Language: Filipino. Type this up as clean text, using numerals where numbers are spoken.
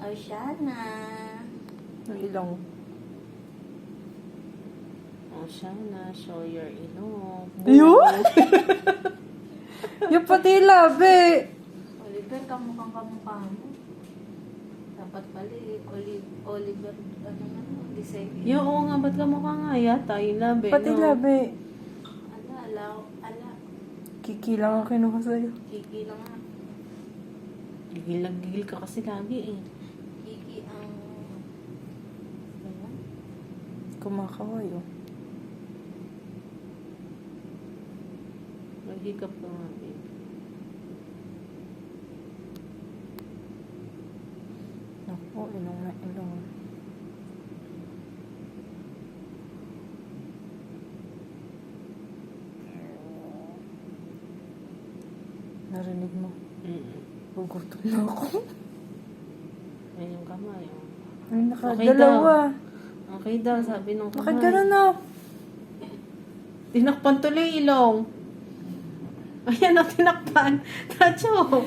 Oceana. Ang ilong. Oceana, show your ilong. Yun? Yung pati labi. Oliver, kamukha mo. Dapat pala Oliver, ano na, design. Yo, oo nga, ba't ka mukha nga yata? Yung labi, Pati no? labi. Ala. Kiki lang ang kinuha sa'yo. Kiki lang nga. Gigil ka kasi lagi eh. Kiki ang... Ano? Kumakaway, oh. Maghikap ka nga eh. Naku, ilong na ilong. Narinig mo? Gugutom na ako. Yan yung kamay. Oh. Ay, nakadalawa. Okay daw, sabi nung kamay. Bakit gano'n na? Tinakpan tuloy ilong. Ayan ang tinakpan. Tacho.